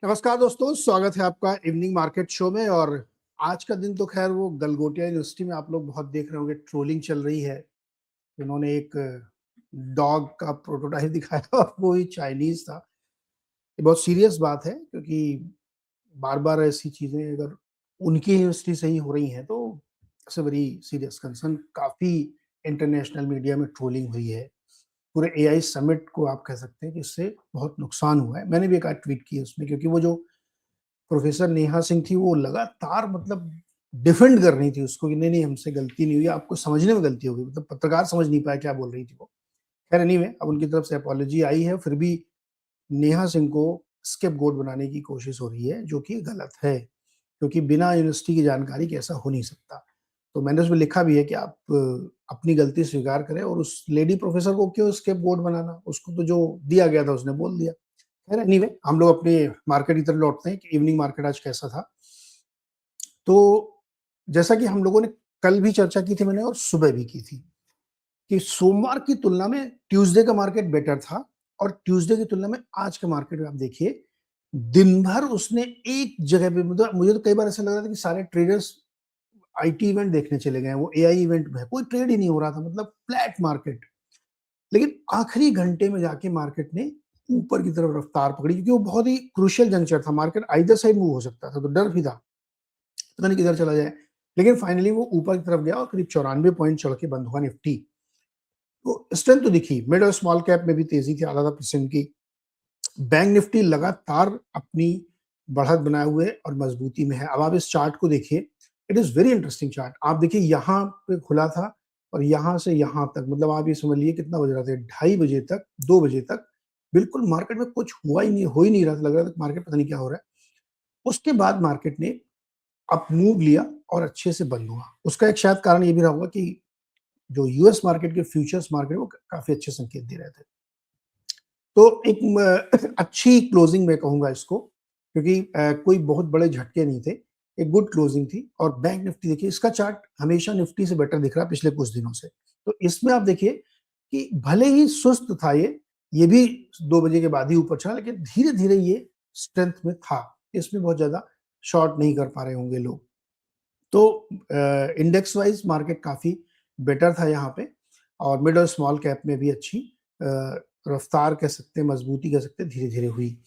नमस्कार दोस्तों, स्वागत है आपका इवनिंग मार्केट शो में। और आज का दिन तो खैर वो गलगोटिया यूनिवर्सिटी में आप लोग बहुत देख रहे होंगे, ट्रोलिंग चल रही है। उन्होंने एक डॉग का प्रोटोटाइप दिखाया और वो ही चाइनीज था। ये बहुत सीरियस बात है क्योंकि बार-बार ऐसी चीजें अगर उनकी यूनिवर्सिटी से ही हो रही हैं तो it's a very serious concern. काफ़ी इंटरनेशनल मीडिया में ट्रोलिंग हुई है। पूरे एआई समिट को आप कह सकते हैं कि इससे बहुत नुकसान हुआ है। मैंने भी एक आध ट्वीट की है उसमें, क्योंकि वो जो प्रोफेसर नेहा सिंह थी वो लगातार मतलब डिफेंड कर रही थी उसको कि नहीं, नहीं हमसे गलती नहीं हुई, आपको समझने में गलती हो गई। मतलब पत्रकार समझ नहीं पाया क्या बोल रही थी वो। खैर एनीवे, अब उनकी तरफ से अपॉलजी आई है, फिर भी नेहा सिंह को स्केपगोट बनाने की कोशिश हो रही है, जो कि गलत है, क्योंकि बिना यूनिवर्सिटी की जानकारी के ऐसा हो नहीं सकता। तो मैंने उसमें लिखा भी है कि आप अपनी गलती स्वीकार करें, और उस लेडी प्रोफेसर को क्यों स्केपगोट बनाना, उसको तो जो दिया गया था उसने बोल दिया। खैर एनीवे, हम लोग अपने मार्केट की तरफ लौटते हैं कि इवनिंग मार्केट आज कैसा था। तो जैसा कि हम लोगों ने कल भी चर्चा की थी मैंने, और सुबह भी की थी, कि सोमवार की तुलना में ट्यूसडे का मार्केट बेटर था, और ट्यूसडे की तुलना में आज के मार्केट में आप देखिए, दिन भर उसने एक जगह पे, मतलब मुझे तो कई बार ऐसा लग रहा था कि सारे ट्रेडर्स आईटी इवेंट देखने चले गए हैं, वो एआई इवेंट में कोई ट्रेड ही नहीं हो रहा था, मतलब फ्लैट मार्केट। लेकिन आखिरी घंटे में जाके मार्केट ने ऊपर की तरफ रफ्तार पकड़ी, क्योंकि वो बहुत ही क्रूशियल जंक्चर था। मार्केट आइदर साइड मूव हो सकता था, तो डर भी था, पता नहीं किधर चला जाए। लेकिन फाइनली वो ऊपर की तरफ गया और करीब 94 पॉइंट चढ़ के बंद हुआ निफ्टी। तो स्ट्रेंथ तो दिखी, मिड और स्मॉल कैप में भी तेजी थी, आधा परसेंट की। बैंक निफ्टी लगातार अपनी बढ़त बनाए हुए और मजबूती में है। अब आप इस चार्ट को देखिए, it is very interesting chart. आप देखिए, यहाँ पे खुला था और यहाँ से यहाँ तक, मतलब आप ये समझ लीजिए कितना बज रहा था, 2:30 बजे तक, 2 बजे तक बिल्कुल मार्केट में कुछ हुआ ही नहीं, हो ही नहीं रहा था, लग रहा था मार्केट पता नहीं क्या हो रहा है। उसके बाद मार्केट ने अप मूव लिया और अच्छे से बंद हुआ। उसका एक शायद कारण ये भी रहा होगा कि जो यूएस मार्केट के फ्यूचर्स मार्केट वो काफी अच्छे संकेत दे रहे थे। तो एक अच्छी क्लोजिंग मैं कहूंगा इसको, क्योंकि कोई बहुत बड़े झटके नहीं थे, एक गुड क्लोजिंग थी। और बैंक निफ्टी देखिए, इसका चार्ट हमेशा निफ्टी से बेटर दिख रहा है पिछले कुछ दिनों से। तो इसमें आप देखिए कि भले ही सुस्त था ये भी 2 बजे के बाद ही ऊपर चला, लेकिन धीरे धीरे ये स्ट्रेंथ में था। इसमें बहुत ज्यादा शॉर्ट नहीं कर पा रहे होंगे लोग। तो इंडेक्स वाइज मार्केट काफी बेटर था यहाँ पे, और मिड और स्मॉल कैप में भी अच्छी रफ्तार कह सकते हैं, मजबूती कह सकते हैं, धीरे धीरे हुई।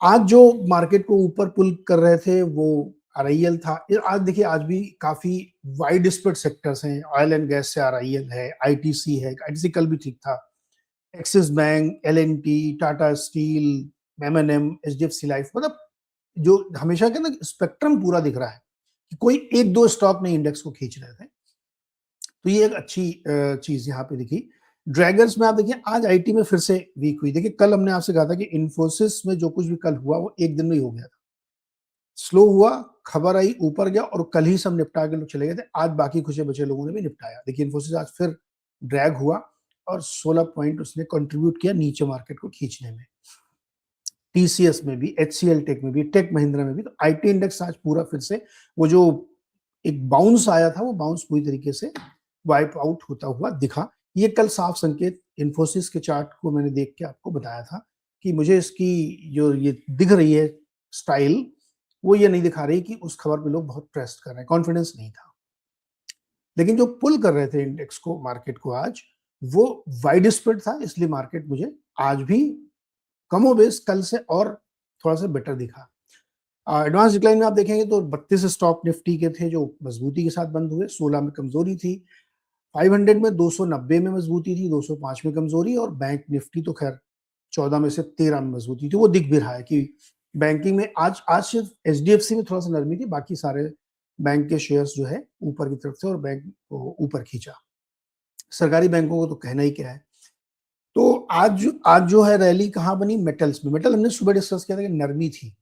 आज जो मार्केट को ऊपर पुल कर रहे थे वो आरआईएल था। आज देखिए, आज भी काफी वाइड स्प्रेड सेक्टर्स हैं। ऑयल एंड गैस से आरआईएल है, आईटीसी है, आईटीसी कल भी ठीक था, Axis bank, LNT, Tata steel, MNM, HDFC life, मतलब जो हमेशा के ना स्पेक्ट्रम पूरा दिख रहा है, कि कोई एक दो स्टॉक नहीं इंडेक्स को खींच रहे थे। तो ये एक अच्छी चीज यहाँ पे दिखी। ड्रैगर्स में आप देखिए, आज आईटी में फिर से वीक हुई। देखिए, कल हमने आपसे कहा था कि इन्फोसिस में जो कुछ भी कल हुआ वो एक दिन में ही हो गया था। स्लो हुआ, खबर आई, ऊपर गया, और कल ही सब निपटा के लोग चले गए थे। आज बाकी खुशे बचे लोगों ने भी निपटाया। देखिए, इन्फोसिस आज फिर ड्रैग हुआ और 16 पॉइंट उसने कंट्रीब्यूट किया नीचे मार्केट को खींचने में। टीसीएस में भी, एचसीएल टेक में भी, टेक महिंद्रा में भी। तो आईटी इंडेक्स आज पूरा फिर से, वो जो एक बाउंस आया था, वो बाउंस पूरी तरीके से वाइप आउट होता हुआ दिखा। ये कल साफ संकेत इन्फोसिस के चार्ट को मैंने देख के आपको बताया था कि मुझे इसकी जो ये दिख रही है स्टाइल, वो ये नहीं दिखा रही कि उस खबर पे लोग बहुत ट्रस्ट कर रहे हैं, कॉन्फिडेंस नहीं था। लेकिन जो पुल कर रहे थे इंडेक्स को, मार्केट को आज, वो वाइड स्प्रेड था, इसलिए मार्केट मुझे आज भी कमोबेश कल से और थोड़ा सा बेटर दिखा। एडवांस डिक्लाइन में आप देखेंगे तो 32 स्टॉक निफ्टी के थे जो मजबूती के साथ बंद हुए, 16 में कमजोरी थी, 500 में 290 में मजबूती थी, 205 में कमजोरी, और बैंक निफ्टी तो खैर 14 में से 13 में मजबूती थी। वो दिख भी रहा है कि बैंकिंग में आज आज सिर्फ एचडीएफसी में थोड़ा सा नरमी थी, बाकी सारे बैंक के शेयर्स जो है ऊपर की तरफ थे और बैंक को ऊपर खींचा। सरकारी बैंकों को तो कहना ही क्या है। तो आज जो है रैली कहाँ बनी, मेटल्स में। मेटल हमने सुबह डिस्कस किया था कि नरमी थी,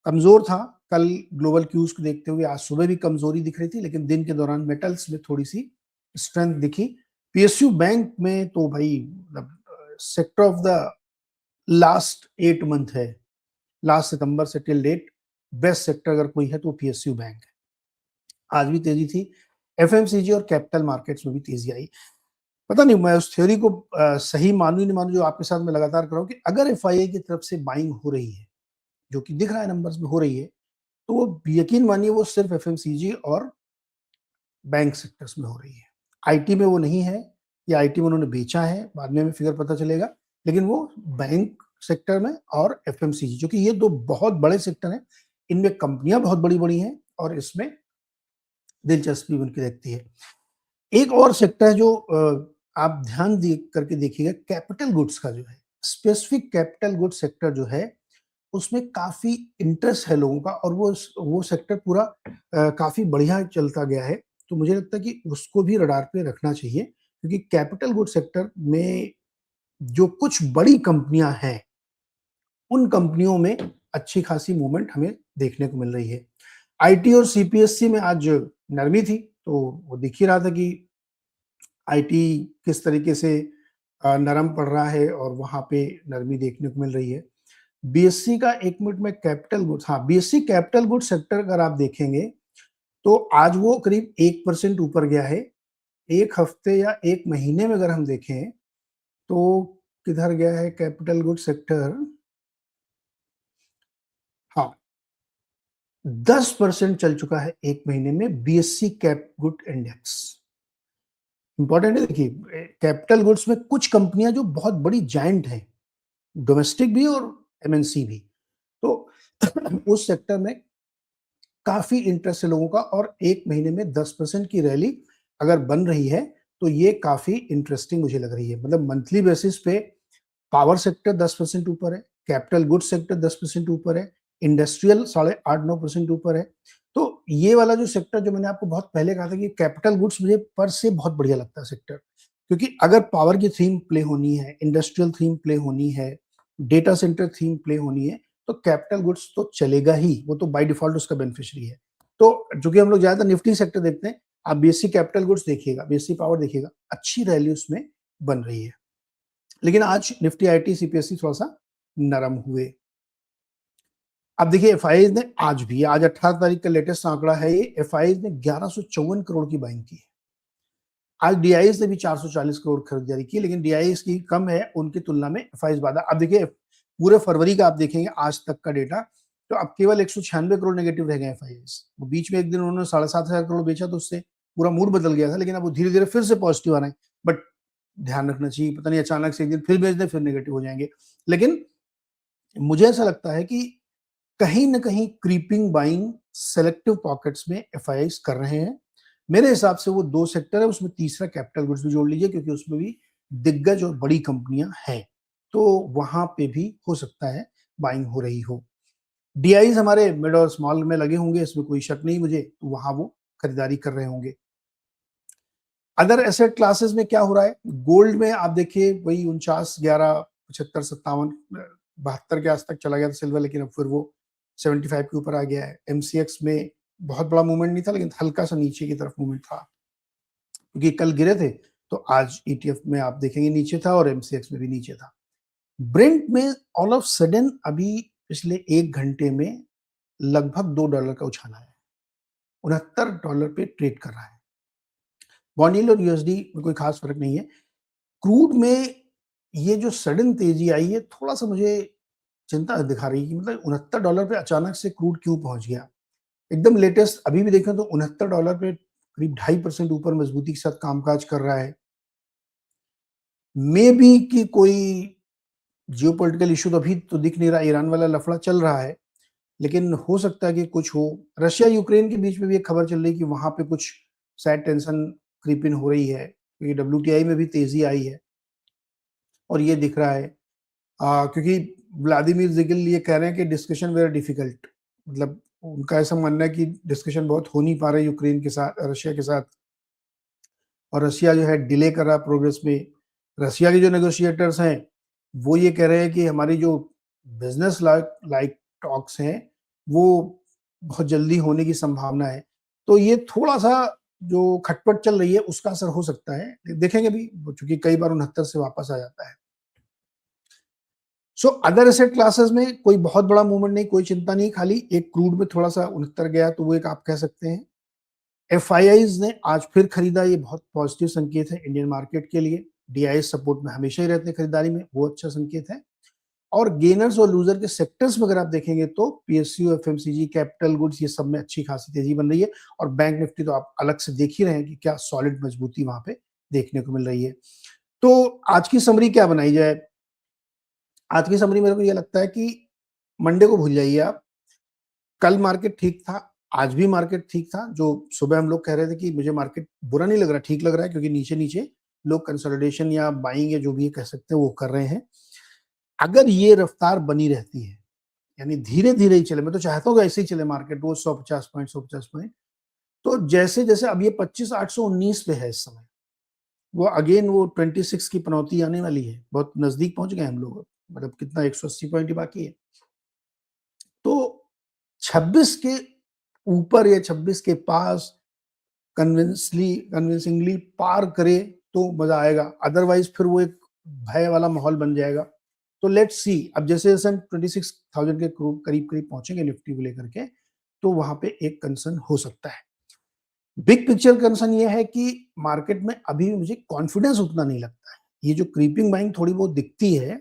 कमजोर था। कल ग्लोबल क्यूज को देखते हुए आज सुबह भी कमजोरी दिख रही थी, लेकिन दिन के दौरान मेटल्स में थोड़ी सी स्ट्रेंथ दिखी। पीएसयू बैंक में तो भाई मतलब sector of the last 8 month है, लास्ट सितंबर से टिल डेट बेस्ट सेक्टर अगर कोई है तो पीएसयू बैंक है। आज भी तेजी थी। एफएमसीजी और कैपिटल मार्केट्स में भी तेजी आई। पता नहीं मैं उस थ्योरी को सही मानूं नहीं मानूं जो आपके साथ मैं लगातार कर रहा हूं, कि अगर एफआईआई की तरफ से बाइंग हो रही है जो कि दिख रहा है नंबर्स में हो रही है, तो वो यकीन मानिए वो सिर्फ एफएमसीजी और बैंक सेक्टर्स में हो रही है। आईटी में वो नहीं है, या आईटी में उन्होंने बेचा है, बाद में हमें फिगर पता चलेगा, लेकिन वो बैंक सेक्टर में और एफएमसीजी, जो कि ये दो बहुत बड़े सेक्टर हैं, इनमें कंपनियां बहुत बड़ी-बड़ी हैं और इसमें दिलचस्पी उनकी रहती है। एक और सेक्टर है जो आप ध्यान दे करके देखिएगा, कैपिटल गुड्स का जो है, स्पेसिफिक कैपिटल गुड्स सेक्टर जो है, उसमें काफ़ी इंटरेस्ट है लोगों का और वो सेक्टर पूरा काफ़ी बढ़िया चलता गया है। तो मुझे लगता है कि उसको भी रडार पे रखना चाहिए, क्योंकि कैपिटल गुड्स सेक्टर में जो कुछ बड़ी कंपनियाँ हैं, उन कंपनियों में अच्छी खासी मूवमेंट हमें देखने को मिल रही है। आईटी और सीपीएससी में आज नरमी थी, तो वो दिख ही रहा था कि आईटी किस तरीके से नरम पड़ रहा है और वहाँ पे नरमी देखने को मिल रही है। बीएससी का 1 मिनट में कैपिटल गुड्स, हाँ, बीएससी कैपिटल गुड्स सेक्टर अगर आप देखेंगे, तो आज वो करीब 1% ऊपर गया है। 1 हफ्ते या 1 महीने में अगर हम देखें, तो किधर गया है कैपिटल गुड्स सेक्टर? हाँ, 10% चल चुका है 1 महीने में BSc cap good index. Important है, देखिए कैपिटल गुड्स में कुछ कंपनियां जो बहुत बड़ी जायंट हैं, डोमेस्टिक भी और एमएनसी भी, तो उस सेक्टर में काफ़ी इंटरेस्ट है लोगों का और 1 महीने में 10% की रैली अगर बन रही है, तो ये काफ़ी इंटरेस्टिंग मुझे लग रही है। मतलब मंथली बेसिस पे पावर सेक्टर 10% ऊपर है, कैपिटल गुड्स सेक्टर 10% ऊपर है, इंडस्ट्रियल साढ़े 8-9% ऊपर है। तो ये वाला जो सेक्टर जो मैंने आपको बहुत पहले कहा था कि कैपिटल गुड्स मुझे पर से बहुत बढ़िया लगता है सेक्टर। क्योंकि अगर पावर की थीम प्ले होनी है, इंडस्ट्रियल थीम प्ले होनी है, डेटा सेंटर थीम प्ले होनी है, तो कैपिटल गुड्स तो चलेगा ही, वो तो बाय डिफॉल्ट उसका बेनिफिशियरी है। तो चूंकि हम लोग ज्यादा निफ्टी सेक्टर देखते हैं, आप बीएससी कैपिटल गुड्स देखिएगा, बीएससी पावर देखिएगा, अच्छी रैली उसमें बन रही है। लेकिन आज निफ्टी आईटी सीपीएससी थोड़ा सा नरम हुए। अब देखिए एफआईआई ने आज भी, आज 18 तारीख का लेटेस्ट आंकड़ा है, ये एफआईआई ने 1154 करोड़ की बाइंग की है। आज डीआईएस ने भी 440 करोड़ खरीदारी की, लेकिन डीआईएस की कम है उनकी तुलना में, एफआईआई ज्यादा। अब देखिए पूरे फरवरी का आप देखेंगे आज तक का डेटा, तो अब केवल 196 करोड़ नेगेटिव रह गए एफआईआई। वो बीच में एक दिन उन्होंने 7,500 करोड़ बेचा, तो उससे पूरा मूड बदल गया था, लेकिन अब वो धीरे धीरे फिर से पॉजिटिव आ रहे हैं। बट ध्यान रखना चाहिए, पता नहीं अचानक से एक दिन फिर बेच दें फिर नेगेटिव हो जाएंगे। लेकिन मुझे ऐसा लगता है कि कहीं न कहीं क्रीपिंग बाइंग सेलेक्टिव पॉकेट्स में एफआईआईज़ कर रहे हैं। मेरे हिसाब से वो 2 सेक्टर है, उसमें तीसरा कैपिटल गुड्स भी जोड़ लीजिए, क्योंकि उसमें भी दिग्गज और बड़ी कंपनियां हैं, तो वहां पे भी हो सकता है बाइंग हो रही हो। डीआईज हमारे मिड और स्मॉल में लगे होंगे, इसमें कोई शक नहीं मुझे, तो वहां वो खरीदारी कर रहे होंगे। अदर एसेट क्लासेस में क्या हो रहा है? गोल्ड में आप देखिए वही 49, 11, 75, 57, 72 के आस तक चला गया था सिल्वर, लेकिन अब फिर वो 75 के ऊपर आ गया है। एमसीएक्स में बहुत बड़ा मूवमेंट नहीं था, लेकिन हल्का सा नीचे की तरफ मूवमेंट था, क्योंकि कल गिरे थे, तो आज ईटीएफ में आप देखेंगे नीचे था और एमसीएक्स में भी नीचे था। ब्रेंट में ऑल ऑफ सडन अभी पिछले 1 घंटे में लगभग $2 का उछाल आया है, $69 पे ट्रेड कर रहा है। बॉन्ड यील्ड और यूएसडी में कोई खास फर्क नहीं है। क्रूड में ये जो सडन तेजी आई है, थोड़ा सा मुझे चिंता दिखा रही है कि मतलब $69 पे अचानक से क्रूड क्यों पहुंच गया। एकदम लेटेस्ट अभी भी देखें तो $69 पे करीब 2.5% ऊपर मजबूती के साथ कामकाज कर रहा है। मे बी कि कोई जियोपॉलिटिकल इशू तो अभी तो दिख नहीं रहा, ईरान वाला लफड़ा चल रहा है, लेकिन हो सकता है कि कुछ हो। रशिया यूक्रेन के बीच में भी एक खबर चल रही है कि वहां पे कुछ शायद टेंशन क्रीप इन हो रही है, क्योंकि डब्ल्यूटीआई में भी तेजी आई है और ये दिख रहा है। क्योंकि व्लादिमीर ज़िगिल ये कह रहे हैं कि डिस्कशन वेरी डिफिकल्ट, मतलब उनका ऐसा मानना है कि डिस्कशन बहुत हो नहीं पा रहे यूक्रेन के साथ, रशिया के साथ, और रशिया जो है डिले कर रहा है प्रोग्रेस में। रशिया के जो नेगोशिएटर्स हैं वो ये कह रहे हैं कि हमारी जो बिजनेस लाइक टॉक्स हैं वो बहुत जल्दी होने की संभावना है। तो ये थोड़ा सा जो खटपट चल रही है उसका असर हो सकता है, देखेंगे भी, चूंकि कई बार 69 से वापस आ जाता है। सो अदर एसेट क्लासेस में कोई बहुत बड़ा मूवमेंट नहीं, कोई चिंता नहीं, खाली एक क्रूड में थोड़ा सा 69 गया, तो वो एक आप कह सकते हैं। एफआईआईज ने आज फिर खरीदा, ये बहुत पॉजिटिव संकेत है इंडियन मार्केट के लिए। डीआईएस सपोर्ट में हमेशा ही रहते हैं खरीदारी में, वो अच्छा संकेत है। और गेनर्स और लूजर के सेक्टर्स में अगर आप देखेंगे तो पीएसयू, एफएमसीजी, कैपिटल गुड्स, ये सब में अच्छी खासी तेजी बन रही है। और बैंक निफ्टी तो आप अलग से देख ही रहे हैं कि क्या सॉलिड मजबूती वहां पे देखने को मिल रही है। तो आज की समरी क्या बनाई जाए? आज की समरी मेरे को ये लगता है कि मंडे को भूल जाइए आप। कल मार्केट ठीक था, आज भी मार्केट ठीक था। जो सुबह हम लोग कह रहे थे कि मुझे मार्केट बुरा नहीं लग रहा, ठीक लग रहा है, क्योंकि नीचे नीचे लोग कंसोलिडेशन या बाइंग या जो भी कह सकते हैं वो कर रहे हैं। अगर ये रफ्तार बनी रहती है, यानी धीरे धीरे ही चले, मैं तो चाहता हूँ ऐसे ही चले मार्केट, रोज 150 पॉइंट 150 पॉइंट। तो जैसे जैसे अब ये 25,819 पे है इस समय, वो अगेन वो 26 की पनौती आने वाली है, बहुत नजदीक पहुंच गए हम लोग। मतलब कितना 180 पॉइंट ही बाकी है। तो 26 के ऊपर या 26 के पास कन्विंसिंगली पार करे तो मजा आएगा, अदरवाइज फिर वो एक भय वाला माहौल बन जाएगा। तो लेट्स सी, अब जैसे जैसे हम 26,000 के करीब करीब पहुंचेंगे निफ्टी को लेकर के, तो वहां पे एक कंसर्न हो सकता है। बिग पिक्चर कंसर्न ये है कि मार्केट में अभी मुझे कॉन्फिडेंस उतना नहीं लगता है। ये जो क्रीपिंग बाइंग थोड़ी बहुत दिखती है,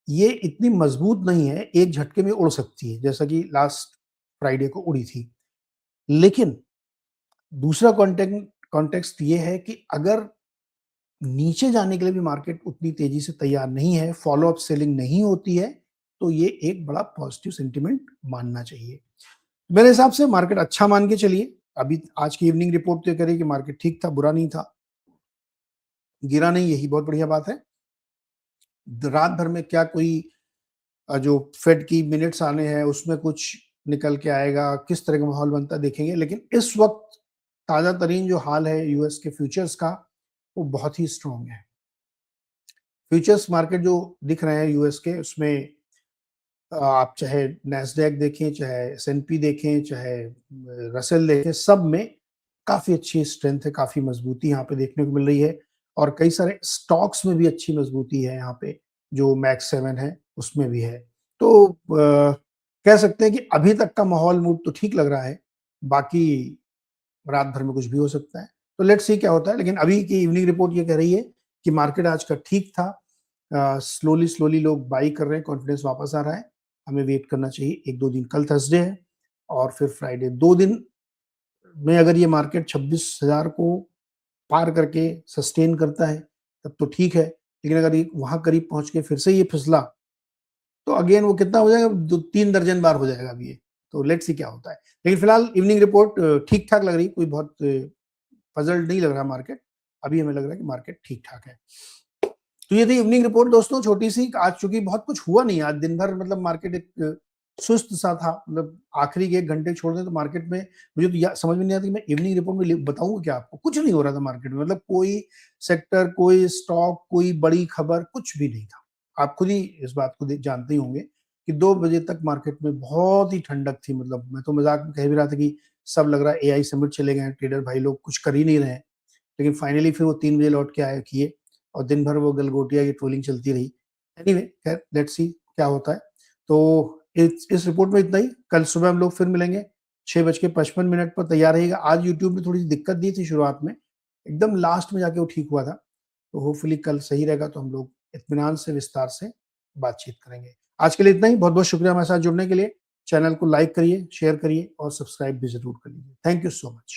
ये इतनी मजबूत नहीं है, एक झटके में उड़ सकती है जैसा कि लास्ट फ्राइडे को उड़ी थी। लेकिन दूसरा कॉन्टेक्स्ट ये है कि अगर नीचे जाने के लिए भी मार्केट उतनी तेजी से तैयार नहीं है, फॉलो अप सेलिंग नहीं होती है, तो ये एक बड़ा पॉजिटिव सेंटिमेंट मानना चाहिए। मेरे हिसाब से मार्केट अच्छा मान के चलिए। अभी आज की इवनिंग रिपोर्ट तो ये कह रही है कि मार्केट ठीक था, बुरा नहीं था, गिरा नहीं, यही बहुत बढ़िया बात है। रात भर में क्या कोई जो फेड की मिनट्स आने हैं उसमें कुछ निकल के आएगा, किस तरह का माहौल बनता है देखेंगे। लेकिन इस वक्त ताजा तरीन जो हाल है यूएस के फ्यूचर्स का, वो बहुत ही स्ट्रांग है। फ्यूचर्स मार्केट जो दिख रहे हैं यूएस के, उसमें आप चाहे नैस्डैक देखें, चाहे एसएनपी देखें, चाहे रसेल देखें, सब में काफी अच्छी स्ट्रेंथ है, काफी मजबूती यहाँ पे देखने को मिल रही है। और कई सारे स्टॉक्स में भी अच्छी मजबूती है यहाँ पे, जो मैक्स 7 है उसमें भी है। तो कह सकते हैं कि अभी तक का माहौल मूड तो ठीक लग रहा है, बाकी रात भर में कुछ भी हो सकता है। तो लेट्स सी क्या होता है। लेकिन अभी की इवनिंग रिपोर्ट ये कह रही है कि मार्केट आज का ठीक था, स्लोली स्लोली लोग बाई कर रहे हैं, कॉन्फिडेंस वापस आ रहा है। हमें वेट करना चाहिए 1-2 दिन, कल थर्सडे है और फिर फ्राइडे, 2 दिन में अगर ये मार्केट 26,000 को पार करके सस्टेन करता है तब तो ठीक है। लेकिन अगर ये वहां करीब पहुंच के फिर से ये फिसला, तो अगेन वो कितना हो जाएगा, 2-3 दर्जन बार हो जाएगा अभी ये। तो लेट्स सी क्या होता है। लेकिन फिलहाल इवनिंग रिपोर्ट ठीक ठाक लग रही, कोई बहुत पजल्ड नहीं लग रहा मार्केट। अभी हमें लग रहा है कि मार्केट ठीक ठाक है। तो ये थी इवनिंग रिपोर्ट दोस्तों, छोटी सी। आज चूंकि बहुत कुछ हुआ नहीं, आज दिन भर मतलब मार्केट एक सुस्त सा था। मतलब आखिरी के 1 घंटे छोड़ दें तो मार्केट में मुझे तो समझ में नहीं आता कि मैं इवनिंग रिपोर्ट में बताऊं क्या आपको। कुछ नहीं हो रहा था मार्केट में, मतलब कोई सेक्टर, कोई स्टॉक, कोई बड़ी खबर, कुछ भी नहीं था। आप खुद ही इस बात को जानते ही होंगे कि 2 बजे तक मार्केट में बहुत ही ठंडक थी। मतलब मैं तो मजाक में कह भी रहा था कि सब लग रहा है एआई समिट चले गए, ट्रेडर भाई लोग कुछ कर ही नहीं रहे हैं। लेकिन फाइनली फिर वो 3 बजे लौट के आए किए, और दिन भर वो गलगोटिया की ट्रोलिंग चलती रही। एनीवे, खैर लेट्स सी क्या होता है। तो इस रिपोर्ट में इतना ही। कल सुबह हम लोग फिर मिलेंगे 6:55 पर। तैयार रहिएगा। आज यूट्यूब ने थोड़ी सी दिक्कत दी थी शुरुआत में, एकदम लास्ट में जाके वो ठीक हुआ था। तो होपफुली कल सही रहेगा, तो हम लोग इत्मीनान से विस्तार से बातचीत करेंगे। आज के लिए इतना ही। बहुत बहुत शुक्रिया हमारे साथ जुड़ने के लिए। चैनल को लाइक करिए, शेयर करिए और सब्सक्राइब भी जरूर करिए। Thank you so much.